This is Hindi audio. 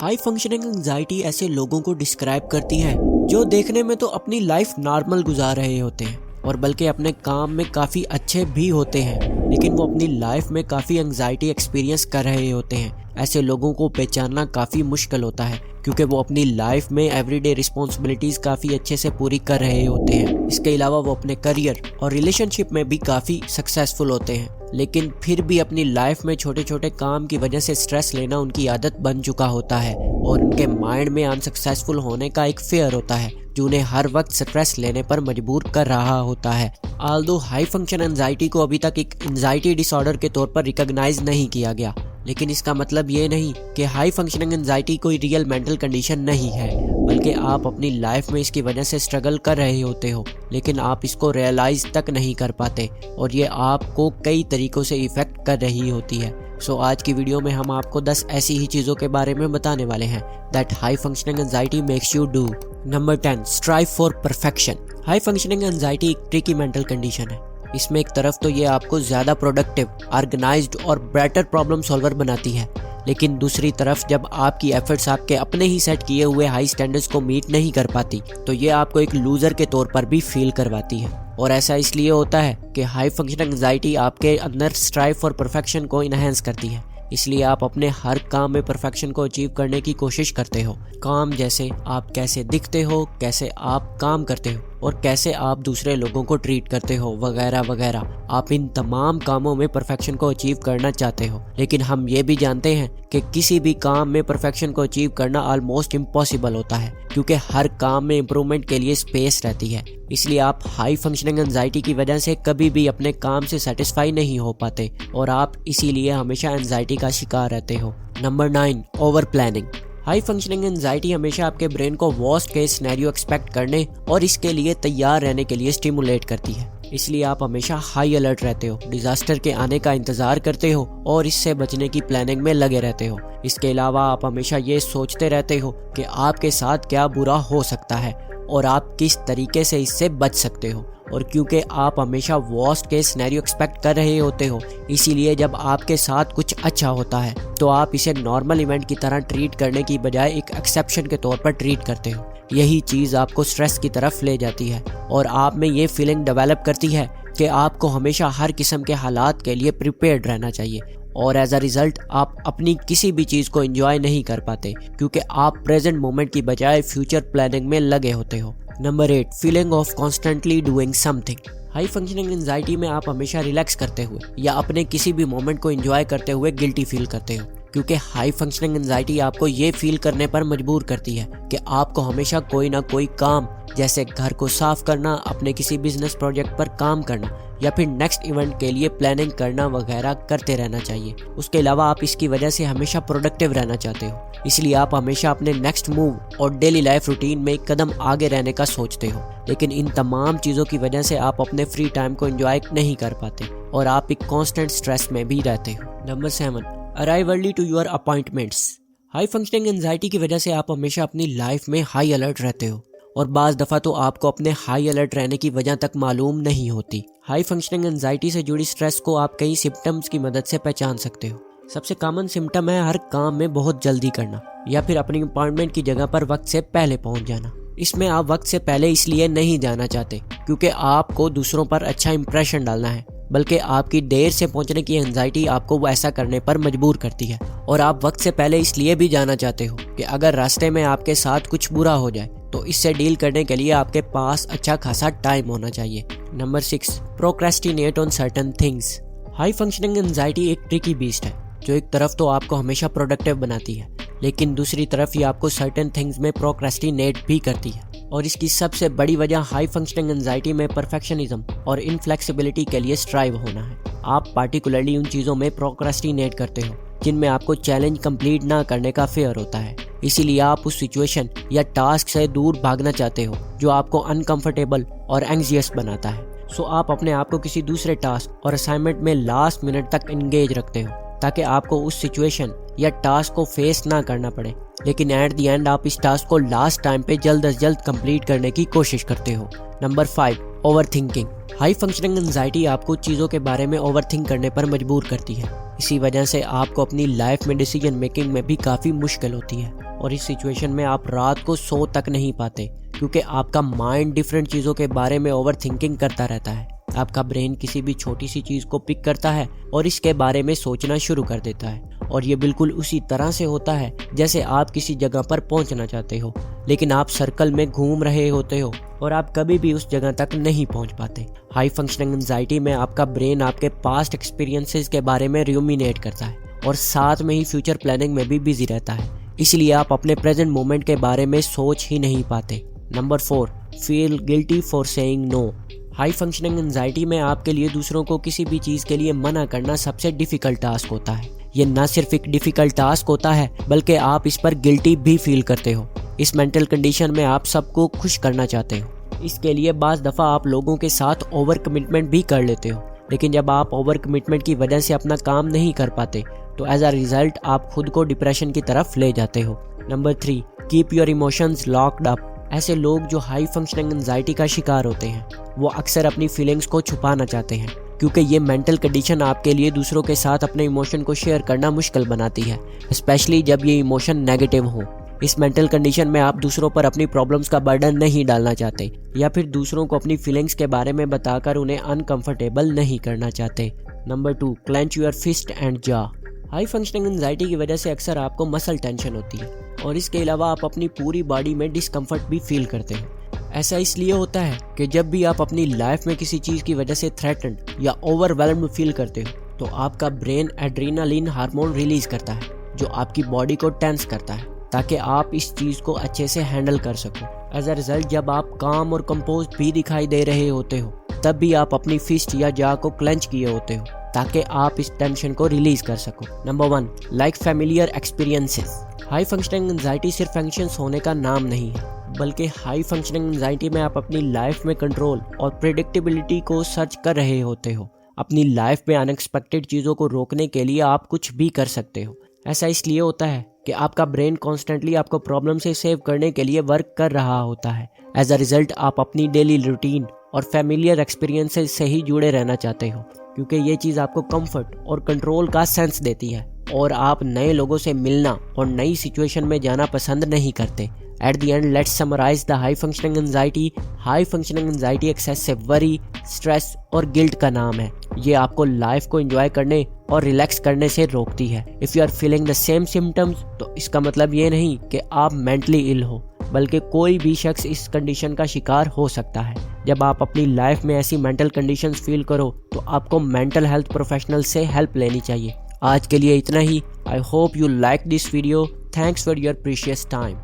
हाई फंक्शनिंग एंजाइटी ऐसे लोगों को डिस्क्राइब करती है जो देखने में तो अपनी लाइफ नॉर्मल गुजार रहे होते हैं और बल्कि अपने काम में काफ़ी अच्छे भी होते हैं, लेकिन वो अपनी लाइफ में काफ़ी एंजाइटी एक्सपीरियंस कर रहे होते हैं। ऐसे लोगों को पहचानना काफ़ी मुश्किल होता है क्योंकि वो अपनी लाइफ में एवरीडे रिस्पॉन्सिबिलिटीज़ काफ़ी अच्छे से पूरी कर रहे होते हैं। इसके अलावा वो अपने करियर और रिलेशनशिप में भी काफ़ी सक्सेसफुल होते हैं, लेकिन फिर भी अपनी लाइफ में छोटे छोटे काम की वजह से स्ट्रेस लेना उनकी आदत बन चुका होता है और उनके माइंड में अनसक्सेसफुल होने का एक फेयर होता है जो उन्हें हर वक्त स्ट्रेस लेने पर मजबूर कर रहा होता है। आल्दो हाई फंक्शन एंजाइटी को अभी तक एक एंजाइटी डिसऑर्डर के तौर पर रिकॉग्नाइज नहीं किया गया, लेकिन इसका मतलब ये नहीं कि हाई फंक्शनिंग एंजाइटी कोई रियल मेंटल कंडीशन नहीं है, बल्कि आप अपनी लाइफ में इसकी वजह से स्ट्रगल कर रहे होते हो, लेकिन आप इसको रियलाइज तक नहीं कर पाते और ये आपको कई तरीकों से इफेक्ट कर रही होती है। सो आज की वीडियो में हम आपको 10 ऐसी ही चीज़ों के बारे में बताने वाले हैं that high functioning anxiety makes you do. Number 10, strive for perfection. High functioning anxiety एक ट्रिकी मेंटल कंडीशन है। इसमें एक तरफ तो ये आपको ज़्यादा प्रोडक्टिव, ऑर्गेनाइज्ड और बेटर प्रॉब्लम सॉल्वर बनाती है, लेकिन दूसरी तरफ जब आपकी एफर्ट्स आपके अपने ही सेट किए हुए हाई स्टैंडर्ड्स को मीट नहीं कर पाती तो ये आपको एक लूज़र के तौर पर भी फील करवाती है। और ऐसा इसलिए होता है कि हाई फंक्शनिंग एंजाइटी आपके अंदर स्ट्राइव फॉर परफेक्शन को इनहेंस करती है, इसलिए आप अपने हर काम में परफेक्शन को अचीव करने की कोशिश करते हो। काम जैसे आप कैसे दिखते हो, कैसे आप काम करते हो और कैसे आप दूसरे लोगों को ट्रीट करते हो वगैरह वगैरह। आप इन तमाम कामों में परफेक्शन को अचीव करना चाहते हो, लेकिन हम ये भी जानते हैं कि किसी भी काम में परफेक्शन को अचीव करना ऑलमोस्ट इम्पॉसिबल होता है क्योंकि हर काम में इम्प्रूवमेंट के लिए स्पेस रहती है। इसलिए आप हाई फंक्शनिंग एंजाइटी की वजह से कभी भी अपने काम से सेटिस्फाई नहीं हो पाते और आप इसीलिए हमेशा एंजाइटी का शिकार रहते हो। Number 9, over planning. High functioning anxiety हमेशा आपके ब्रेन को वर्स्ट केस सिनेरियो एक्सपेक्ट करने और इसके लिए तैयार रहने के लिए स्टिमुलेट करती है। इसलिए आप हमेशा हाई अलर्ट रहते हो, डिजास्टर के आने का इंतजार करते हो और इससे बचने की प्लानिंग में लगे रहते हो। इसके अलावा आप हमेशा ये सोचते रहते हो कि आपके साथ क्या बुरा हो सकता है और आप किस तरीके से इससे बच सकते हो। और क्योंकि आप हमेशा वर्स्ट केस सिनेरियो एक्सपेक्ट कर रहे होते हो, इसीलिए जब आपके साथ कुछ अच्छा होता है तो आप इसे नॉर्मल इवेंट की तरह ट्रीट करने की बजाय एक एक्सेप्शन के तौर पर ट्रीट करते हो। यही चीज़ आपको स्ट्रेस की तरफ ले जाती है और आप में ये फीलिंग डेवलप करती है कि आपको हमेशा हर किस्म के हालात के लिए प्रिपेयर्ड रहना चाहिए और एज अ रिजल्ट आप अपनी किसी भी चीज़ को एंजॉय नहीं कर पाते क्योंकि आप प्रेजेंट मोमेंट की बजाय फ्यूचर प्लानिंग में लगे होते हो। Number 8, feeling of constantly doing something. High functioning anxiety में आप हमेशा रिलैक्स करते हुए या अपने किसी भी मोमेंट को एंजॉय करते हुए गिल्टी फील करते हो क्योंकि हाई फंक्शनिंग एंजाइटी आपको ये फील करने पर मजबूर करती है कि आपको हमेशा कोई ना कोई काम जैसे घर को साफ करना, अपने किसी बिजनेस प्रोजेक्ट पर काम करना या फिर नेक्स्ट इवेंट के लिए प्लानिंग करना वगैरह करते रहना चाहिए। उसके अलावा आप इसकी वजह से हमेशा प्रोडक्टिव रहना चाहते हो, इसलिए आप हमेशा अपने नेक्स्ट मूव और डेली लाइफ रूटीन में एक कदम आगे रहने का सोचते हो, लेकिन इन तमाम चीज़ों की वजह से आप अपने फ्री टाइम को एंजॉय नहीं कर पाते और आप एक कॉन्स्टेंट स्ट्रेस में भी रहते हो। Number 7, arrive early to your appointments. High functioning anxiety की वजह से आप हमेशा अपनी लाइफ में हाई अलर्ट रहते हो और बाज़ दफ़ा तो आपको अपने हाई अलर्ट रहने की वजह तक मालूम नहीं होती। हाई फंक्शनिंग एंजाइटी से जुड़ी स्ट्रेस को आप कई सिम्टम्स की मदद से पहचान सकते हो। सबसे कॉमन सिम्टम है हर काम में बहुत जल्दी करना या फिर अपनी अपॉइंटमेंट की जगह पर वक्त से पहले पहुंच जाना। इसमें आप वक्त से पहले इसलिए नहीं जाना चाहते क्योंकि आपको दूसरों पर अच्छा इंप्रेशन डालना है, बल्कि आपकी देर से पहुंचने की एंजाइटी आपको ऐसा करने पर मजबूर करती है। और आप वक्त से पहले इसलिए भी जाना चाहते हो कि अगर रास्ते में आपके साथ कुछ बुरा हो जाए तो इससे डील करने के लिए आपके पास अच्छा खासा टाइम होना चाहिए। Number 6, procrastinate on certain things. High functioning anxiety एक ट्रिकी बीस्ट है जो एक तरफ तो आपको हमेशा प्रोडक्टिव बनाती है, लेकिन दूसरी तरफ ये आपको सर्टेन थिंग्स में प्रोक्रेस्टिनेट भी करती है। और इसकी सबसे बड़ी वजह हाई फंक्शनिंग एंजाइटी में परफेक्शनिज्म और इनफ्लेक्सिबिलिटी के लिए स्ट्राइव होना है। आप पार्टिकुलरली उन चीज़ों में प्रोक्रेस्टिनेट करते हो जिनमें आपको चैलेंज कंप्लीट ना करने का फेयर होता है, इसीलिए आप उस सिचुएशन या टास्क से दूर भागना चाहते हो जो आपको अनकंफर्टेबल और एंग्जियस बनाता है। सो आप अपने आप को किसी दूसरे टास्क और असाइनमेंट में लास्ट मिनट तक एंगेज रखते हो ताकि आपको उस सिचुएशन या टास्क को फेस ना करना पड़े, लेकिन एट द एंड आप इस टास्क को लास्ट टाइम पे जल्द अज जल्द कंप्लीट करने की कोशिश करते हो। Number 5, over thinking. High functioning anxiety आपको चीज़ों के बारे में ओवर थिंक करने पर मजबूर करती है। इसी वजह से आपको अपनी लाइफ में डिसीजन मेकिंग में भी काफ़ी मुश्किल होती है और इस सिचुएशन में आप रात को सो तक नहीं पाते क्योंकि आपका माइंड डिफरेंट चीज़ों के बारे में ओवर थिंकिंग करता रहता है। आपका ब्रेन किसी भी छोटी सी चीज़ को पिक करता है और इसके बारे में सोचना शुरू कर देता है और ये बिल्कुल उसी तरह से होता है जैसे आप किसी जगह पर पहुंचना चाहते हो लेकिन आप सर्कल में घूम रहे होते हो और आप कभी भी उस जगह तक नहीं पहुंच पाते। हाई फंक्शनिंग एंजाइटी में आपका ब्रेन आपके पास्ट एक्सपीरियंसेस के बारे में रूमिनेट करता है और साथ में ही फ्यूचर प्लानिंग में भी बिजी रहता है, इसलिए आप अपने प्रेजेंट मोमेंट के बारे में सोच ही नहीं पाते। Number 4, feel guilty for saying no. High functioning anxiety में आपके लिए दूसरों को किसी भी चीज़ के लिए मना करना सबसे डिफ़िकल्ट टास्क होता है। ये न सिर्फ एक डिफ़िकल्ट टास्क होता है बल्कि आप इस पर गिल्टी भी फील करते हो। इस मेंटल कंडीशन में आप सबको खुश करना चाहते हो, इसके लिए बाज़ दफ़ा आप लोगों के साथ ओवर कमिटमेंट भी कर लेते हो, लेकिन जब आप ओवर कमिटमेंट की वजह से अपना काम नहीं कर पाते तो एज अ रिजल्ट आप खुद को डिप्रेशन की तरफ ले जाते हो। Number 3, keep your emotions locked up. ऐसे लोग जो हाई फंक्शनिंग एंजाइटी का शिकार होते हैं वो अक्सर अपनी फीलिंग्स को छुपाना चाहते हैं क्योंकि ये मेंटल कंडीशन आपके लिए दूसरों के साथ अपने इमोशन को शेयर करना मुश्किल बनाती है, स्पेशली जब ये इमोशन नेगेटिव हो। इस मेंटल कंडीशन में आप दूसरों पर अपनी प्रॉब्लम्स का बर्डन नहीं डालना चाहते या फिर दूसरों को अपनी फीलिंग्स के बारे में बताकर उन्हें अनकंफर्टेबल नहीं करना चाहते। Number 2, clench your fist and jaw. High functioning anxiety की वजह से अक्सर आपको मसल टेंशन होती है और इसके अलावा आप अपनी पूरी बॉडी में डिस्कम्फर्ट भी फील करते हैं। ऐसा इसलिए होता है कि जब भी आप अपनी लाइफ में किसी चीज़ की वजह से थ्रेटन्ड या ओवरवेल्म्ड फील करते हो तो आपका ब्रेन एड्रेनालिन हार्मोन रिलीज करता है जो आपकी बॉडी को टेंस करता है ताकि आप इस चीज़ को अच्छे से हैंडल कर सको। एज अ रिजल्ट जब आप काम और कंपोज भी दिखाई दे रहे होते हो तब भी आप अपनी फिस्ट या जॉ को क्लेंच किए होते हो ताकि आप इस टेंशन को रिलीज कर सको। Number 1, like familiar experiences. High functioning anxiety सिर्फ एंग्शियस होने का नाम नहीं है बल्कि हाई फंक्शनिंग एंजाइटी में आप अपनी लाइफ में कंट्रोल और प्रेडिक्टेबिलिटी को सर्च कर रहे होते हो। अपनी लाइफ में अनएक्सपेक्टेड चीज़ों को रोकने के लिए आप कुछ भी कर सकते हो। ऐसा इसलिए होता है कि आपका ब्रेन कॉन्स्टेंटली आपको प्रॉब्लम से सेव करने के लिए वर्क कर रहा होता है। एज अ रिजल्ट आप अपनी डेली रूटीन और फैमिलियर एक्सपीरियंसेस से ही जुड़े रहना चाहते हो क्योंकि ये चीज़ आपको कंफर्ट और कंट्रोल का सेंस देती है और आप नए लोगों से मिलना और नई सिचुएशन में जाना पसंद नहीं करते। At the end let's summarise the high functioning anxiety. High functioning anxiety excessive worry, stress और गिल्ट का नाम है। ये आपको लाइफ को एंजॉय करने और रिलैक्स करने से रोकती है। If you are feeling the same symptoms तो इसका मतलब ये नहीं कि आप मेंटली इल हो बल्कि कोई भी शख्स इस कंडीशन का शिकार हो सकता है। जब आप अपनी लाइफ में ऐसी मेंटल कंडीशंस फील करो तो आपको मेंटल हेल्थ प्रोफेशनल से हेल्प लेनी चाहिए। आज के लिए इतना ही। I hope you like this video. Thanks for your precious time.